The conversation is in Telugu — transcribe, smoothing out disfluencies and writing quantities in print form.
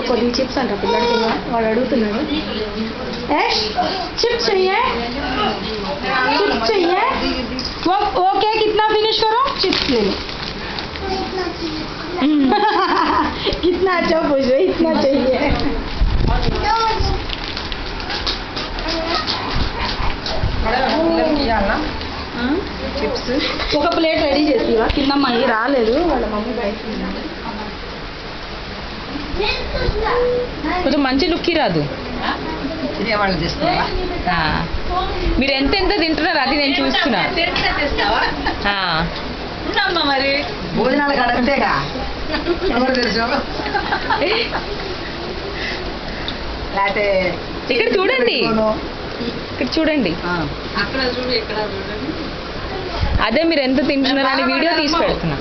కొద్దిగా చిప్స్ అంట పిల్లడికి వాడు అడుగుతున్నాడు चिप्स चाहिए चिप्स चाहिए वो केक इतना फिनिश करो चिप्स ले लो कितना अच्छा पूछ रहे इतना चाहिए చిప్స్ ఒక ప్లేట్ రెడీ చేసివా కింద మళ్ళీ రాలేదు వాళ్ళ మమ్మీ బయట కొంచెం మంచి లుక్ రాదు మీరు ఎంత ఎంత తింటున్నారు అది నేను చూస్తున్నా మరి భోజనాలు కడంతేగా ఎవరు తెలుసు లేకపోతే ఇక్కడ చూడండి ఇక్కడ చూడండి అక్కడ చూడు ఇక్కడ చూడండి అదే మీరు ఎంత తింటున్నారు అని వీడియో తీసి పెడుతున్నా